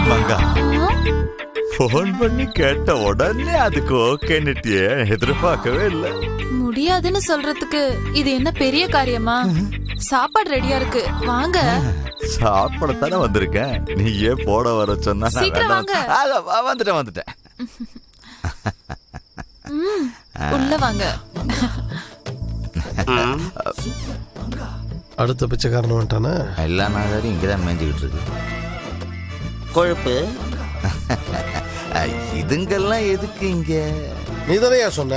மங்கா phone பண்ணி கேட்ட உடனே அதுக்கு ஓகேன்னுட்டியே, எதிர்பார்க்கவே இல்லை. முடியாதுன்னு சொல்றதுக்கு இது என்ன பெரிய காரியமா? சாப்பாடு ரெடியா இருக்கு, வாங்க. சாப்பிடத்தானே வந்திருக்கேன், நீ ஏன் போட வர சொன்னா? சீக்கிரம் வாங்க. வந்துட்டேன். உள்ள வாங்க. அடுத்த பிச்சைக்காரன் வந்துட்டானா? எல்லா நாளும் இங்கதான் மேய்ஞ்சிக்கிட்டு இருக்கு. கொழுப்பு இதுங்கெல்லாம் எதுக்கு இங்க? நீ தானே சொன்ன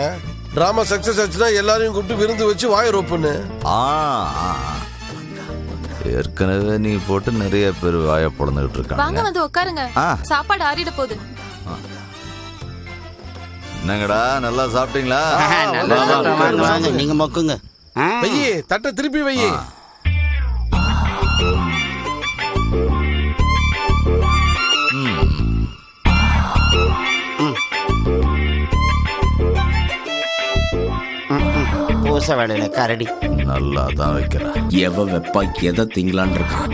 டிராமா சக்சஸ் ஆச்சுன்னா எல்லாரையும் கூப்பிட்டு விருந்து வச்சு வாய ரோப்புன்னு. ஏற்கனவே நீ போட்டு நிறைய பேர் வாய பொழந்துகிட்டு இருக்காங்க. வாங்க வந்து உட்காருங்க, சாப்பாடு ஆறிட போகுது. என்னங்கடா நல்லா சாப்பிட்டீங்களா? நீங்க மொக்குங்க. வையே தட்டை திருப்பி வையே. பூச வேலையில கரடி நல்லா தான் வைக்கிறா. எவ வெப்பா எதை திங்கலான் இருக்கான்.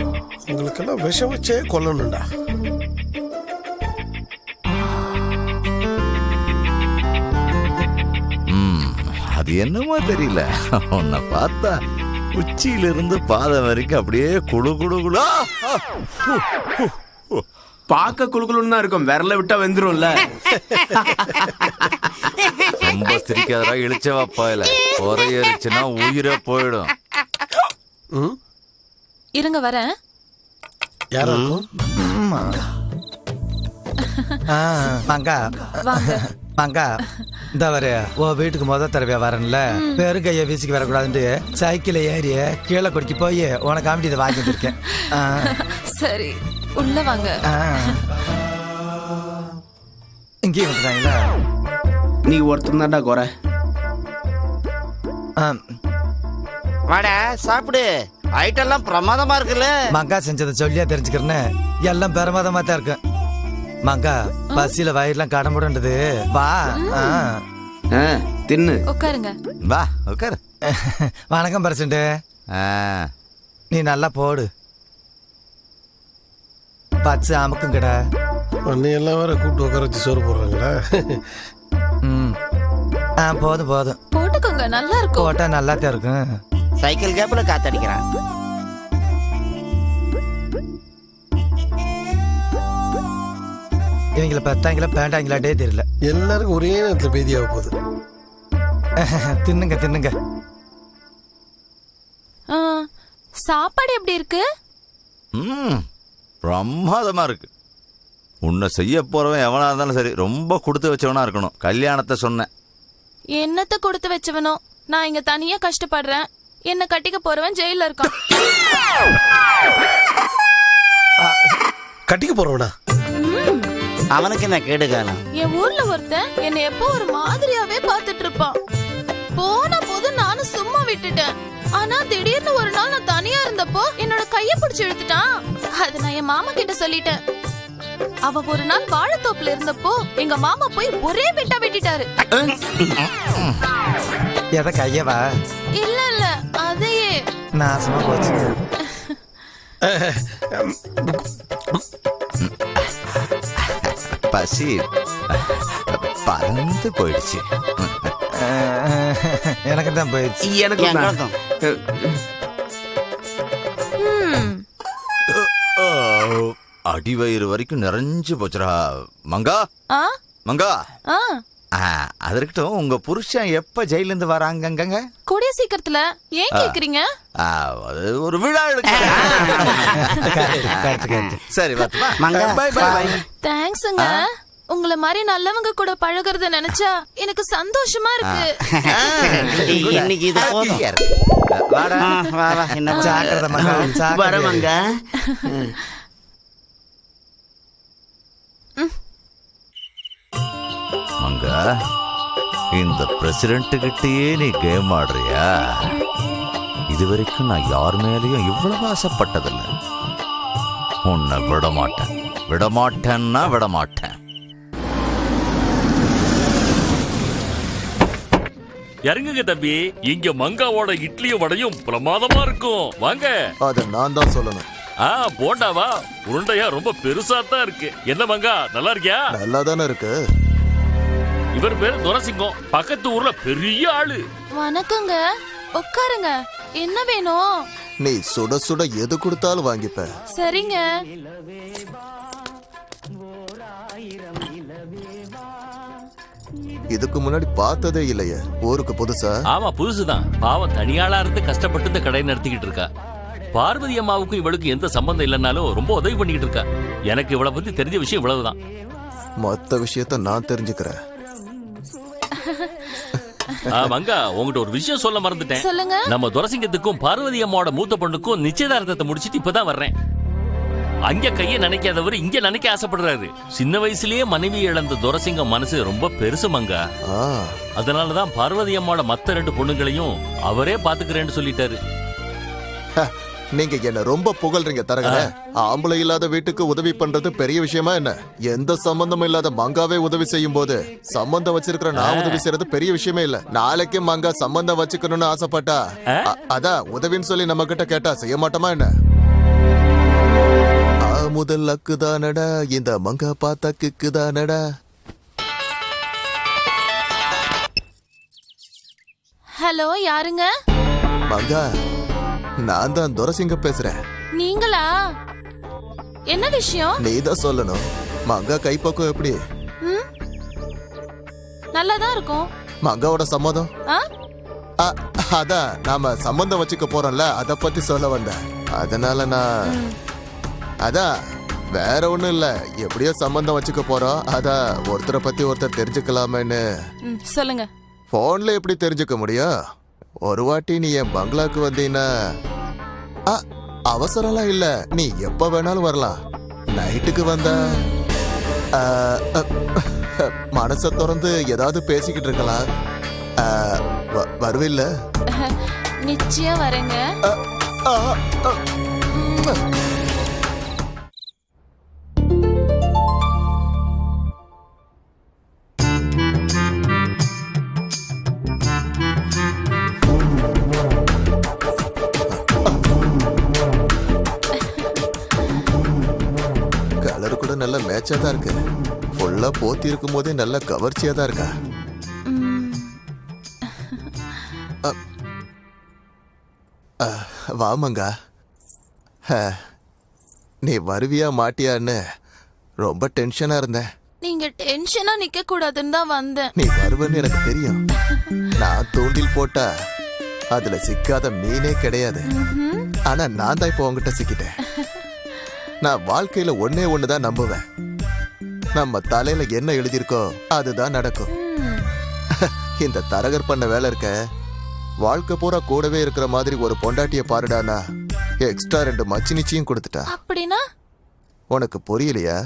உங்களுக்கெல்லாம் விஷம் வச்சே கொல்லணும்டா. அது என்னமோ தெரியல, உன்னை பார்த்தா உச்சியிலிருந்து பாதம் வரைக்கும் அப்படியே குழு குழு குழு. பார்க்க குழுக்குழுன்னு தான் இருக்கும், விரல விட்டா வெந்துரும்ல. ரொம்ப சிரிக்காதரா, இழிச்சவா பாயல. குறையிருச்சுன்னா உயிரை போயிடும். இருங்க வரேன். யாரும் மங்கா மங்கா இந்த வர வீட்டுக்கு முத தடவையா வரேன்ல, பெரு கைய வீசிக்கு வரக்கூடாதுன்ட்டு சைக்கிளை ஏறி கீழே குடிக்க போய் உனக்கு காமிட்டு இதை வாங்கிட்டு இருக்கேன். சரி உள்ள வாங்க. இங்கேயும் வந்துட்டாங்களா? நீ ஒருத்தன் தான்டா குறை. வாடா சாப்பிடு, ஐட்டெல்லாம் பிரமாதமா இருக்குல்ல. மங்கா செஞ்சதை சொல்லியா தெரிஞ்சுக்கிறேன்னு எல்லாம் பிரமாதமா தான் இருக்கு. மங்கா பசியில வயிறுலாம் கடம்புடன்றது. வா தின்னு உட்காருங்க. வா உட்காரு. வணக்கம் பிரசிடண்ட். நீ நல்லா போடு, பச்சு அமுக்குங்கடா. அண்ணி எல்லாம் வேற கூப்பிட்டு உட்கார வச்சு சோறு போடுறாங்களா? போதும் போதும் போட்டுக்கோங்க, நல்லா இருக்கும். போட்டா நல்லா தான் இருக்கும். சைக்கிள் கேப்ல காத்தடிக்கிறான். இவங்களை பத்தாங்களா பேண்டாங்களாட்டே தெரியல. எல்லாருக்கும் ஒரே நேரத்தில் பேதியாக போகுது. தின்னுங்க தின்னுங்க. சாப்பாடு எப்படி இருக்கு? பிரமாதமா இருக்கு. உன்னை செய்ய போறவன் எவனா இருந்தாலும் சரி, ரொம்ப கொடுத்து வச்சவனா இருக்கணும். கல்யாணத்தை சொன்னேன். என்னத்த கொடுத்து வச்சவனோ, நான் இங்க தனியா கஷ்டப்படுறேன். என்ன கட்டிக்க போறவன் ஜெயில இருக்கான். கட்டிக்க போறவனா? அவனுக்கு என்ன கேடு காலம்? என் ஊர்ல ஒருத்தன் என்ன எப்போ ஒரு மாதிரியாவே பாத்துட்டு இருப்பான். போன போது நானும் சும்மா விட்டுட்டேன். ஆனா திடீர்னு ஒரு நாள் நான் தனியா இருந்தப்போ என்னோட கைய பிடிச்சு இழுத்துட்டான். அது நான் என் மாமா கிட்ட சொல்லிட்டேன். அவ ஒரு நாள் வாழைத்தோப்புல இருந்தப்போ எங்க மாமா போய் ஒரே வெட்டா வெட்டிட்டாரு. எதை கையவா? இல்ல இல்ல அதையே. நாசமா போச்சு. பசி பறந்து போயிடுச்சு. எனக்கு தான் போயிடுச்சு. எனக்கு அடிவயிறு வரைக்கும் நிறைஞ்சு போச்சுரா. மங்கா மங்கா, அது இருக்கட்டும், உங்க புருஷன் எப்ப ஜெயில இருந்து வராங்க? கூடிய சீக்கிரத்துல. ஏன் கேக்குறீங்க? அது ஒரு விழா எடுக்க. சரி தேங்க்ஸ்ங்க. உங்களை மாதிரி நல்லவங்க கூட பழகுறத நினைச்சா எனக்கு சந்தோஷமா இருக்கு. இன்னைக்கு இது போதும். வரமங்க. மங்கா, இந்த பிரசிடென்ட் கிட்டயே நீ கேம் ஆடுறியா? இதுவரைக்கும் நான் யார் மேலேயும் இவ்வளவு ஆசைப்பட்டதில்லை. உன்னை விடமாட்டேன், விடமாட்டேன்னா விடமாட்டேன். இறங்குங்க தம்பி, இங்க மங்காவோட இட்லியும் வடையும் பிரமாதமா இருக்கும். வாங்க. அத நான் தான் சொல்லணும். போண்டாவா உருண்டையா ரொம்ப பெருசா தான் இருக்கு. என்ன மங்கா நல்லா இருக்கியா? நல்லா தானே இருக்கு. இவர் பேரு துரசிங்கம், பக்கத்து ஊர்ல பெரிய ஆளு. வணக்கங்க, உட்காருங்க. என்ன வேணும்? நீ சுட சுட எது கொடுத்தாலும் வாங்கிப்ப. சரிங்க. இதுக்கு முன்னாடி பார்த்ததே இல்லையே, ஊருக்கு புதுசா? ஆமா புதுசுதான். பாவம் தனியாளா இருந்து கஷ்டப்பட்டு இந்த கடை நடத்திக்கிட்டு இருக்கா. பார்வதி அம்மாவுக்கும் இவளுக்கு எந்த சம்பந்தம் இல்லைன்னாலும் ரொம்ப உதவி பண்ணிக்கிட்டு இருக்கா. எனக்கு இவளை பத்தி தெரிஞ்ச விஷயம் இவ்வளவுதான். மொத்த விஷயத்த நான் தெரிஞ்சுக்கிறேன். மங்கா, உங்ககிட்ட ஒரு விஷயம் சொல்ல மறந்துட்டேன். சொல்லுங்க. நம்ம துரசிங்கத்துக்கும் பார்வதி அம்மாவோட மூத்த பொண்ணுக்கும் நிச்சயதார்த்தத்தை முடிச்சிட்டு இப்பதான் வர்றேன். அங்க கைய நினைக்காதவர் இங்க நினைக்க ஆசைப்படுறாரு. சின்ன வயசுலயே மனைவி இழந்த துரசிங்கம் மனசு ரொம்ப பெருசு மங்கா. அதனாலதான் பார்வதி அம்மாவோட மத்த 2 பொண்ணுங்களையும் அவரே பாத்துக்கிறேன்னு சொல்லிட்டாரு. நீங்க என்ன ரொம்ப புகழ்றீங்க தரகர. ஆம்பளை இல்லாத வீட்டுக்கு உதவி பண்றது பெரிய விஷயமா என்ன? எந்த சம்பந்தமும் இல்லாத மங்காவே உதவி செய்யும் போது சம்பந்தம் வச்சிருக்கிற நான் உதவி செய்யறது பெரிய விஷயமே இல்ல. நாளைக்கு மங்கா சம்பந்தம் வச்சுக்கணும்னு ஆசைப்பட்டா அதான் உதவின்னு சொல்லி நம்ம கிட்ட கேட்டா செய்ய மாட்டோமா என்ன? முதல் அக்குதானடா, இந்த மங்கா பார்த்தா கிக்குதானடா. ஹலோ, யாருங்க? மங்கா, நான் தான் துரசிங்க பேசுறேன். நீங்களா? என்ன விஷயம்? நீதான் சொல்லணும். மங்கா கைப்பக்கம் எப்படி? நல்லாதான் இருக்கும். மங்காவோட சம்மதம்? அதான் நாம சம்பந்தம் வச்சுக்க போறோம்ல, அத பத்தி சொல்ல வந்தேன். அதனால நான் அதான் வேற ஒண்ணும் இல்ல, எப்படியோ சம்பந்தம் வச்சுக்க போறோம். அதான் ஒருத்தரை பத்தி ஒருத்தர் தெரிஞ்சுக்கலாமேன்னு. சொல்லுங்க. போன்ல எப்படி தெரிஞ்சுக்க முடியும்? ஒரு வாட்டி நீ என் பங்களாக்கு வந்தீங்கன்னா அவசரம்லாம் இல்ல, நீ எப்ப வேணாலும் வரலாம். நைட்டுக்கு வந்தா மனச திறந்து ஏதாவது பேசிக்கிட்டு இருக்கலாம். வருவில்ல? நிச்சயம் வரேங்க. கலர் கூட நல்ல மேட்சா தான் இருக்கு. ஃபுல்லா போத்தி இருக்கும் போதே நல்ல கவர்ச்சியா தான் இருக்கா. வாமங்கா, நீ வருவியா மாட்டியான்னு ரொம்ப டென்ஷனா இருந்தேன். நீங்க டென்ஷனா நிக்க கூடாதுன்னு தான் வந்தேன். நீ வருவன்னு எனக்கு தெரியும். நான் தூண்டில் போட்டா அதுல சிக்காத மீனே கிடையாது. ஆனா நான் தான் இப்போ உங்ககிட்ட சிக்கிட்டேன். நான் வாழ்க்கையில ஒன்னே ஒண்ணுதான் நம்புவேன். நம்ம தலையில என்ன எழுதியிருக்கோ அதுதான் நடக்கும். இந்த தரகர் பண்ண வேலை இருக்க, வாழ்க்கை பூரா கூடவே இருக்கிற மாதிரி ஒரு பொண்டாட்டிய பாருடானா எக்ஸ்ட்ரா 2 மச்சினிச்சியும் கொடுத்துட்டா. அப்படின்னா உனக்கு புரியலையா?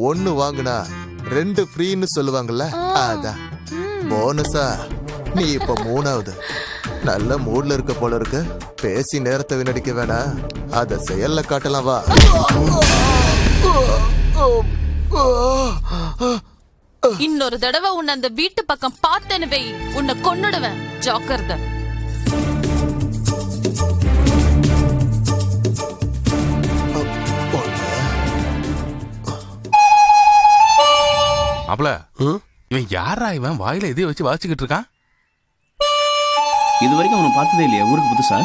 ஒன்னு வாங்குனா 2 ஃப்ரீன்னு சொல்லுவாங்கல்ல, அதான் போனஸா நீ இப்ப 3வது. நல்ல மூட்ல இருக்க போல இருக்கு. பேசி நேரத்தை வீணடிக்க வேணாம், அத செயல்ல காட்டலாம் வா. இன்னொரு தடவை உன்னை அந்த வீட்டு பக்கம் பார்த்தேன்னு வை, உன்னை கொன்னுடுவேன். ஜாக்கிரதை. அப்பல இவன் யாரா? இவன் வாயில எதையும் வச்சு வாசிக்கிட்டு இருக்கான். இது வரைக்கும் அவனை பார்த்ததே இல்லையா? ஊருக்கு புதுசா?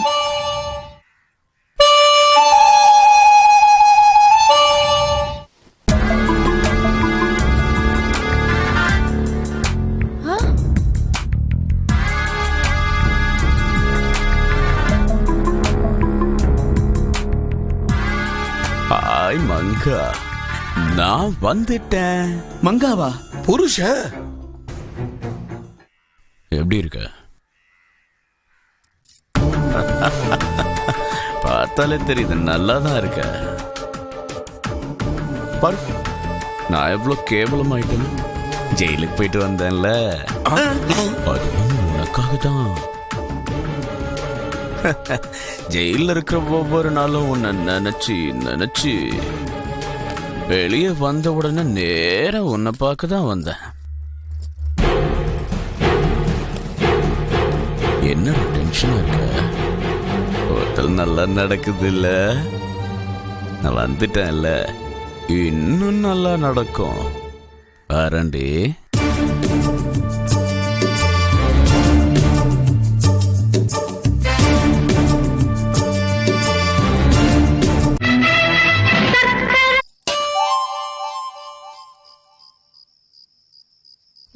ஹாய் மங்கா, நான் வந்துட்டேன். மங்காவா? புருஷன் எப்படி இருக்க? பார்த்தாலே தெரியுது நல்லா தான் இருக்க. பாரு, நான் எவ்வளவு கேவலமாயிட்டேன்னு. ஜெயிலுக்கு போயிட்டு வந்தேன்ல, அதுவும் உனக்காக தான். ஜெயில இருக்கிற ஒவ்வொரு நாளும் உன்னை நினைச்சு நினைச்சு வெளியே வந்த உடனே நேரா உன்னை பார்க்க தான் வந்தேன். என்ன டென்ஷனா இருக்க? ஹோட்டல் நல்லா நடக்குது இல்ல? நான் வந்துட்டேன்ல, இன்னும் நல்லா நடக்கும். வரண்டி.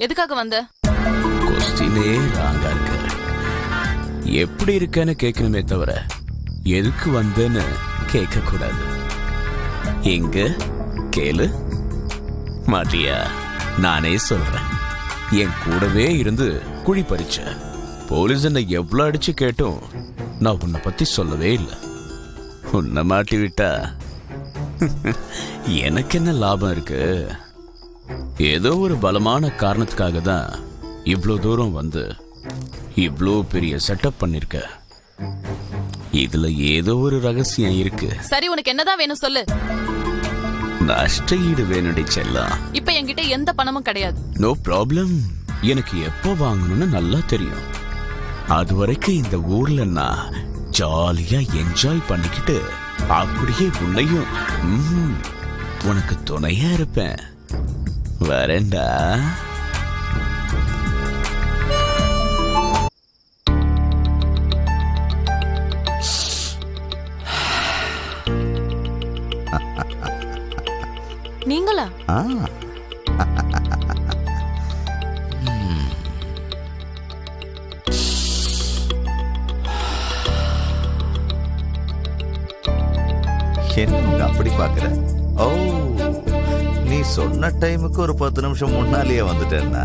எதுக்காக வந்த? கொஸ்டினே ராங்கா இருக்கு. எப்படி இருக்கேன்னு கேட்கணுமே தவிர எதுக்கு வந்தேன்னு கேட்க கூடாது. எங்க கேளு மாட்டியா? நானே சொல்றேன். என் கூடவே இருந்து குழி பறிச்ச போலீஸ் என்னை எவ்வளவு அடிச்சு கேட்டும் நான் உன்னை பத்தி சொல்லவே இல்லை. உன்னை மாட்டி விட்டா எனக்கு என்ன லாபம் இருக்கு? ஏதோ ஒரு பலமான காரணத்துக்காக தான் இவ்வளோ தூரம் வந்து இவ்வளோ பெரிய செட்டப் பண்ணிருக்க. இதுல ஏதோ ஒரு ரகசியம் இருக்கு. சரி, உனக்கு என்னதான் வேணும் சொல்லு. நஷ்ட ஈடு வேணுடி செல்லம். இப்ப என்கிட்ட எந்த பணமும் கிடையாது. No problem. எனக்கு எப்போ வாங்கணும்னு நல்லா தெரியும். அது வரைக்கும் இந்த ஊர்ல நான் ஜாலியா என்ஜாய் பண்ணிக்கிட்டு அப்படியே உன்னையும் உனக்கு துணையா இருப்பேன். வரேன்டா. நீங்களா? என்ன அப்படி பாக்குற? ஓ, நீ சொன்ன டைமுக்கு ஒரு 10 நிமிஷம் முன்னாலேயே வந்துட்டேன்னா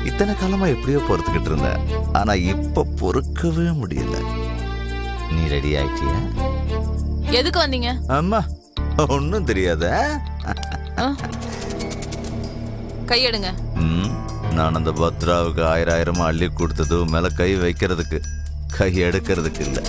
இத்தனை காலமா எப்படியோ பொறுத்துக்கிட்டு இருந்த. ஆனா இப்ப பொறுக்கவே முடியல. நீ ரெடி ஆயிட்டியா? எதுக்கு வந்தீங்க? அம்மா ஒன்னும் தெரியாத. கையெடுங்க. நான் அந்த பத்ராவுக்கு 1000 அள்ளி கொடுத்தது மேல கை வைக்கிறதுக்கு, கை எடுக்கிறதுக்கு இல்ல.